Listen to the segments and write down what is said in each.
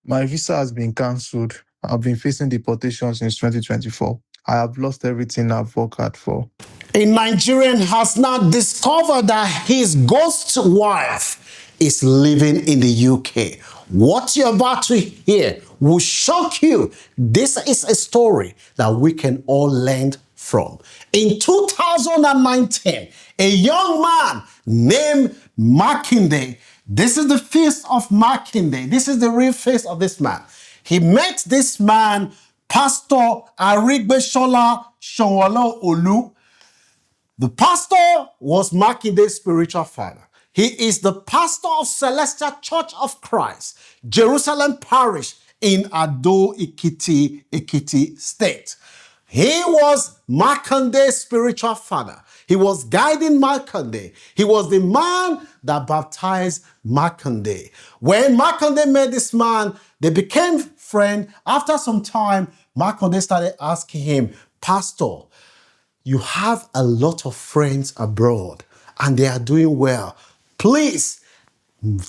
My visa has been cancelled. I've been facing deportation since 2024. I have lost everything I've worked hard for. A Nigerian has now discovered that his ghost wife is living in the UK. What you're about to hear will shock you. This is a story that we can all learn from. In 2019, a young man named Makinde, this is the face of Makinde. This is the real face of this man. He met this man, Pastor Arigbeshola Shonwalo Olu. The pastor was Makinde's spiritual father. He is the pastor of Celestial Church of Christ, Jerusalem Parish in Ado Ekiti State. He was Makande's spiritual father. He was guiding Makande. He was the man that baptized Makande. When Makande met this man, they became friends. After some time, Makande started asking him, Pastor, you have a lot of friends abroad and they are doing well. Please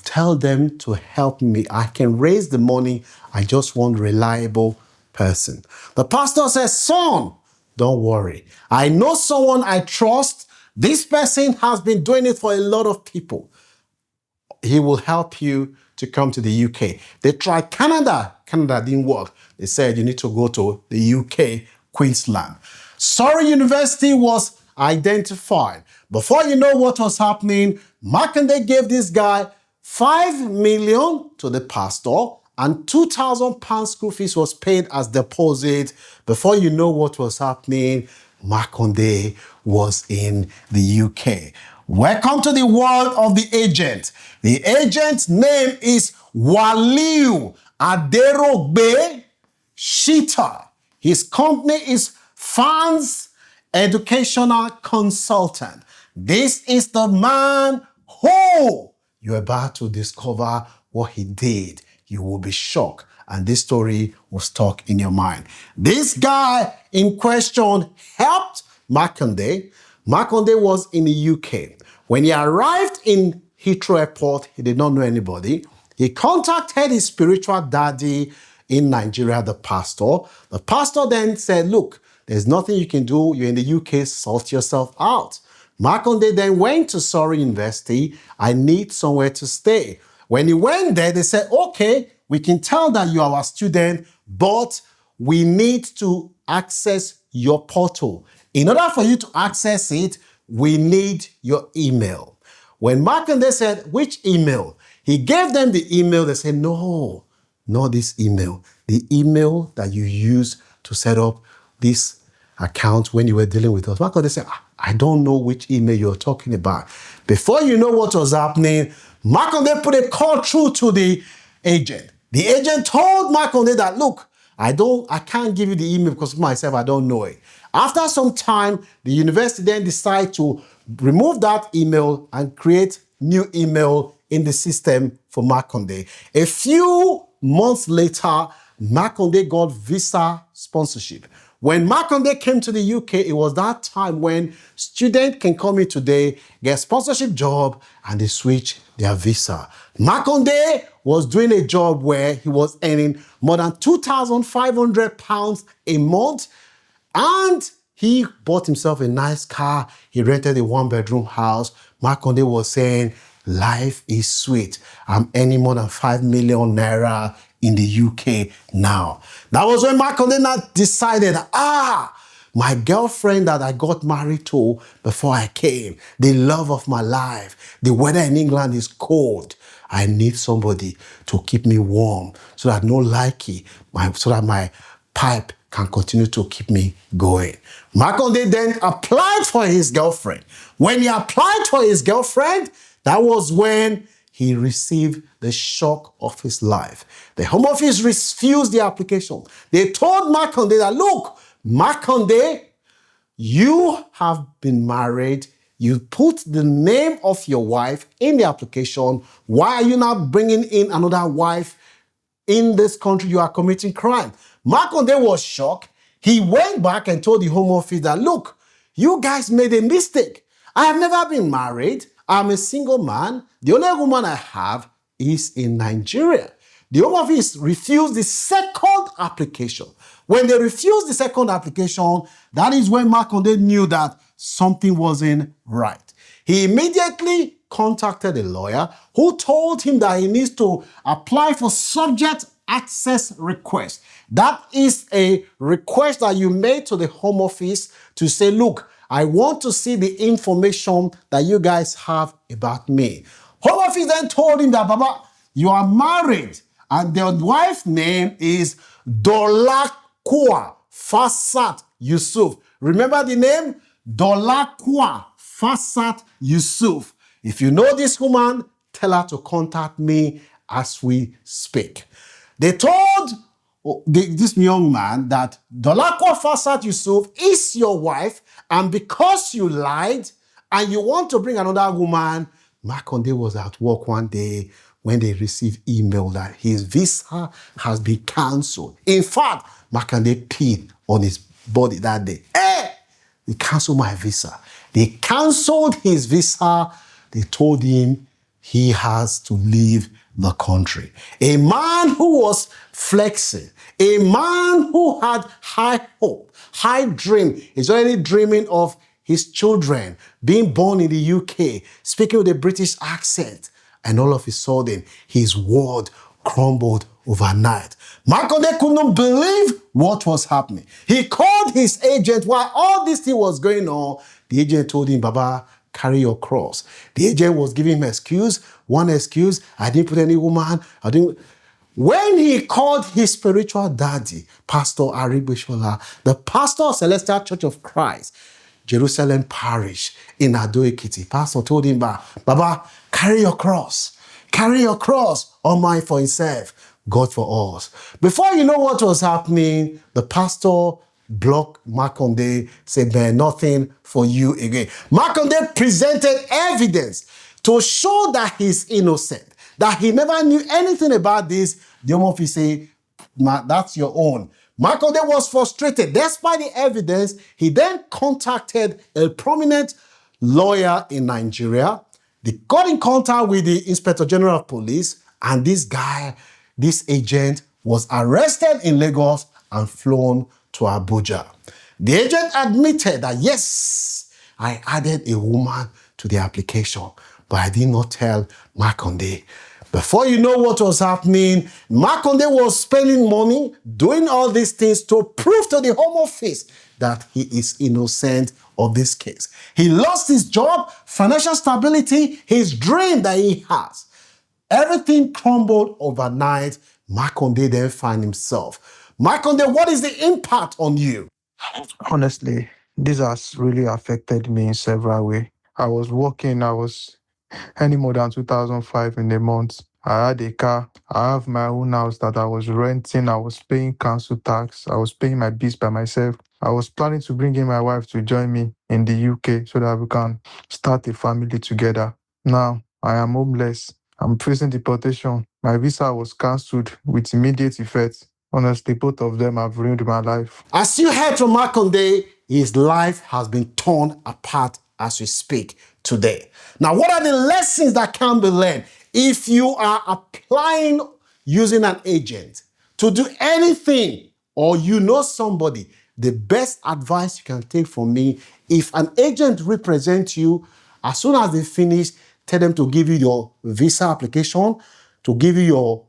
tell them to help me. I can raise the money. I just want a reliable person. The pastor says, son, don't worry. I know someone I trust. This person has been doing it for a lot of people. He will help you to come to the UK. They tried Canada. Canada didn't work. They said you need to go to the UK, Queensland. Surrey University was identified. Before you know what was happening, Makinde gave this guy 5 million to the pastor and 2,000 pounds school fees was paid as deposit. Before you know what was happening, Makinde was in the UK. Welcome to the world of the agent. The agent's name is Waliu Aderogbe Shita. His company is Fans Educational Consultant. This is the man who you're about to discover what he did. You will be shocked, and this story will stuck in your mind. This guy in question helped Makinde. Makinde was in the UK. When he arrived in Heathrow Airport, he did not know anybody. He contacted his spiritual daddy in Nigeria, the pastor. The pastor then said, look, there's nothing you can do. You're in the UK, sort yourself out. Makinde then went to Surrey University. I need somewhere to stay. When he went there, they said, okay, we can tell that you are our student, but we need to access your portal. In order for you to access it, we need your email. When Makinde said, which email? He gave them the email. They said, no, not this email. The email that you use to set up this account when you were dealing with us. Makinde said, I don't know which email you're talking about. Before you know what was happening, Makinde put a call through to the agent. The agent told Makinde that, look, I can't give you the email because myself, I don't know it. After some time, the university then decided to remove that email and create new email in the system for Makinde. A few months later, Makinde got visa sponsorship. When Makinde came to the UK, it was that time when students can come in today, get a sponsorship job, and they switch their visa. Makinde was doing a job where he was earning more than £2,500 a month, and he bought himself a nice car. He rented a one-bedroom house. Makinde was saying, life is sweet. I'm earning more than 5 million naira in the UK now. That was when Makinde decided, my girlfriend that I got married to before I came, the love of my life, the weather in England is cold. I need somebody to keep me warm so that so that my pipe can continue to keep me going. Makinde then applied for his girlfriend. When he applied for his girlfriend, that was when he received the shock of his life. The Home Office refused the application. They told Makinde that, look, Makinde, you have been married. You put the name of your wife in the application. Why are you not bringing in another wife in this country? You are committing crime. Makinde was shocked. He went back and told the Home Office that, look, you guys made a mistake. I have never been married. I'm a single man. The only woman I have is in Nigeria. The Home Office refused the second application. When they refused the second application, that is when Makonde knew that something wasn't right. He immediately contacted a lawyer who told him that he needs to apply for subject access request. That is a request that you made to the Home Office to say, look, I want to see the information that you guys have about me. Home Office then told him that, Baba, you are married and their wife's name is Dolakwa Fasat Yusuf. Remember the name? Dolakwa Fasat Yusuf. If you know this woman, tell her to contact me as we speak. They told this young man that Dolakwa Fasat Yusuf is your wife, and because you lied and you want to bring another woman, Makonde was at work one day when they received email that his visa has been cancelled. In fact, Makonde peed on his body that day. Hey! They canceled my visa. They canceled his visa. They told him he has to leave the country. A man who was flexing, a man who had high hope, high dream, is already dreaming of his children being born in the UK, speaking with a British accent, and all of a sudden, his world crumbled overnight. Makonde couldn't believe what was happening. He called his agent while all this thing was going on. The agent told him, Baba, carry your cross. The agent was giving him one excuse, I didn't put any woman, When he called his spiritual daddy, Pastor Aribishola, the pastor of Celestial Church of Christ, Jerusalem Parish in Ado-Ekiti, pastor told him, Baba, carry your cross. Carry your cross, all mine for himself, God for us. Before you know what was happening, the pastor blocked Makonde, said, there's nothing for you again. Makonde presented evidence to show that he's innocent, that he never knew anything about this. The Home Office said, that's your own. Makonde was frustrated. Despite the evidence, he then contacted a prominent lawyer in Nigeria. They got in contact with the Inspector General of Police, and this agent was arrested in Lagos and flown to Abuja. The agent admitted that, yes, I added a woman to the application, but I did not tell Makonde. Before you know what was happening, Makonde was spending money, doing all these things to prove to the Home Office that he is innocent of this case. He lost his job, financial stability, his dream that he has. Everything crumbled overnight. Makonde then found himself. Makonde, what is the impact on you? Honestly, this has really affected me in several ways. I was earning more than 2005 in a month. I had a car. I have my own house that I was renting. I was paying council tax. I was paying my bills by myself. I was planning to bring in my wife to join me in the UK so that we can start a family together. Now, I am homeless. I'm facing deportation. My visa was cancelled with immediate effect. Honestly, both of them have ruined my life. As you heard from Makonde, his life has been torn apart as we speak today. Now, what are the lessons that can be learned if you are applying using an agent to do anything, or you know somebody? The best advice you can take from me, if an agent represents you, as soon as they finish, tell them to give you your visa application, to give you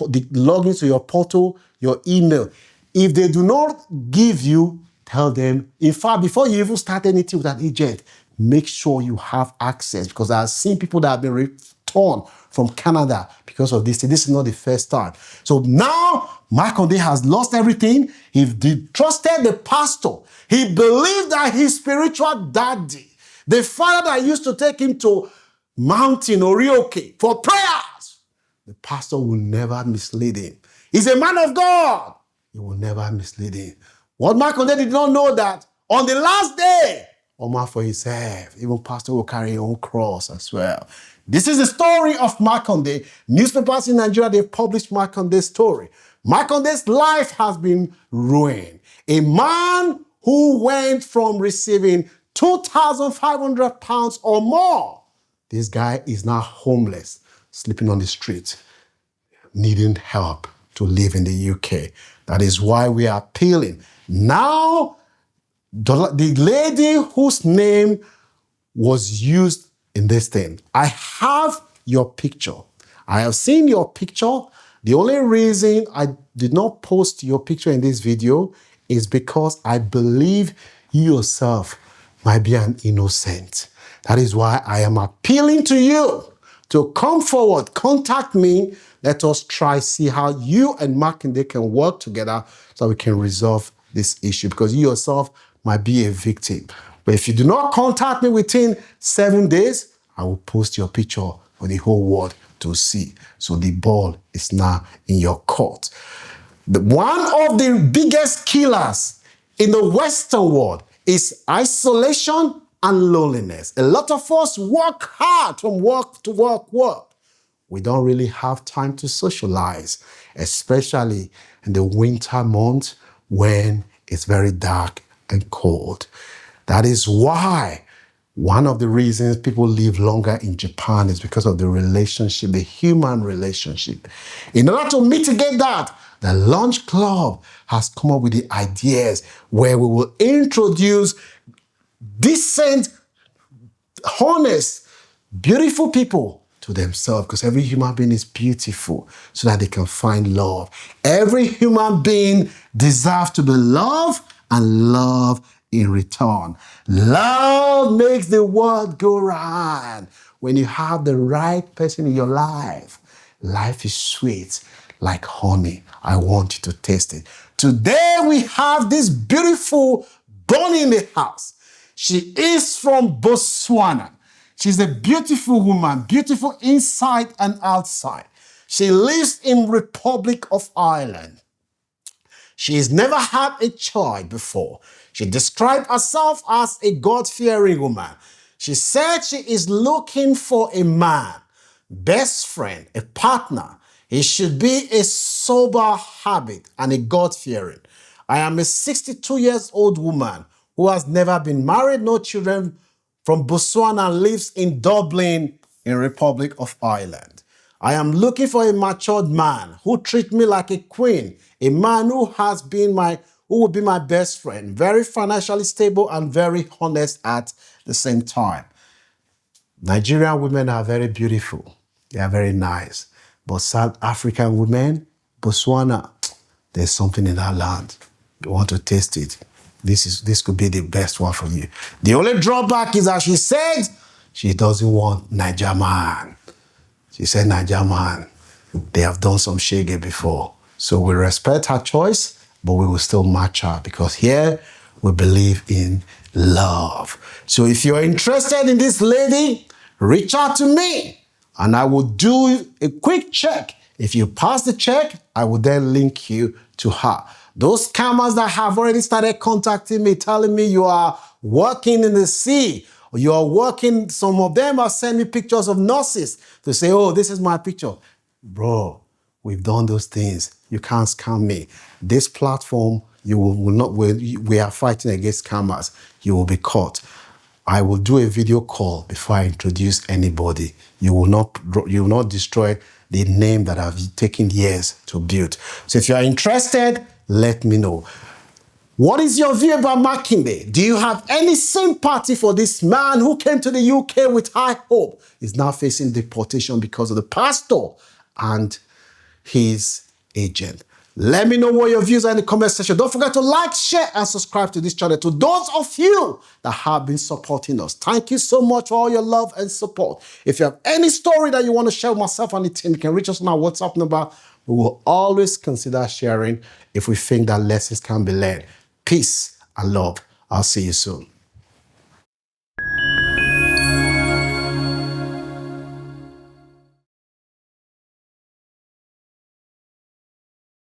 the login to your portal, your email. If they do not give you, tell them. In fact, before you even start anything with an agent, make sure you have access, because I've seen people that have been returned from Canada because of this. This is not the first time. So now, Makonde has lost everything. He trusted the pastor. He believed that his spiritual daddy, the father that used to take him to Mountain Orioke for prayers, the pastor will never mislead him. He's a man of God. He will never mislead him. What Makonde did not know that on the last day, Omar for himself, even pastor will carry his own cross as well. This is the story of Makonde. Newspapers in Nigeria, they've published Makonde's story. Makonde's life has been ruined. A man who went from receiving £2,500 or more, this guy is now homeless, sleeping on the street. needing help to live in the UK. That is why we are appealing. Now, the lady whose name was used in this thing, I have your picture. I have seen your picture. The only reason I did not post your picture in this video is because I believe you yourself might be an innocent. That is why I am appealing to you to come forward, contact me. Let us try see how you and Makinde can work together so we can resolve this issue, because you yourself might be a victim. But if you do not contact me within 7 days, I will post your picture for the whole world to see. So the ball is now in your court. One of the biggest killers in the Western world is isolation and loneliness. A lot of us work hard from work to work. We don't really have time to socialize, especially in the winter months when it's very dark and cold. That is why one of the reasons people live longer in Japan is because of the relationship, the human relationship. In order to mitigate that, the Lunch Club has come up with the ideas where we will introduce decent, honest, beautiful people to themselves, because every human being is beautiful, so that they can find love. Every human being deserves to be loved and loved in return. Love makes the world go round. When you have the right person in your life, life is sweet like honey. I want you to taste it. Today we have this beautiful bunny in the house. She is from Botswana. She's a beautiful woman, beautiful inside and outside. She lives in Republic of Ireland. She has never had a child before. She described herself as a God-fearing woman. She said she is looking for a man, best friend, a partner. He should be a sober habit and a God-fearing. I am a 62-year-old woman who has never been married, no children, from Botswana, lives in Dublin, in Republic of Ireland. I am looking for a matured man who treats me like a queen, a man who will be my best friend, very financially stable and very honest at the same time. Nigerian women are very beautiful. They are very nice. But South African women, Botswana, there's something in that land. You want to taste it. This could be the best one for you. The only drawback is that she said she doesn't want Niger man. She said Niger man, they have done some shege before. So we respect her choice, but we will still match her, because here we believe in love. So if you're interested in this lady, reach out to me and I will do a quick check. If you pass the check, I will then link you to her. Those scammers that have already started contacting me, telling me you are working in the sea, or you are working, some of them have sent me pictures of nurses to say, oh, this is my picture. Bro, we've done those things. You can't scam me. This platform, we are fighting against scammers. You will be caught. I will do a video call before I introduce anybody. You will not destroy the name that I've taken years to build. So if you are interested, let me know. What is your view about Makinde? Do you have any sympathy for this man who came to the UK with high hope? He's now facing deportation because of the pastor and his agent. Let me know what your views are in the comment section. Don't forget to like, share, and subscribe to this channel. To those of you that have been supporting us, thank you so much for all your love and support. If you have any story that you want to share with myself and the team, you can reach us on our WhatsApp number. We will always consider sharing if we think that lessons can be learned. Peace and love. I'll see you soon.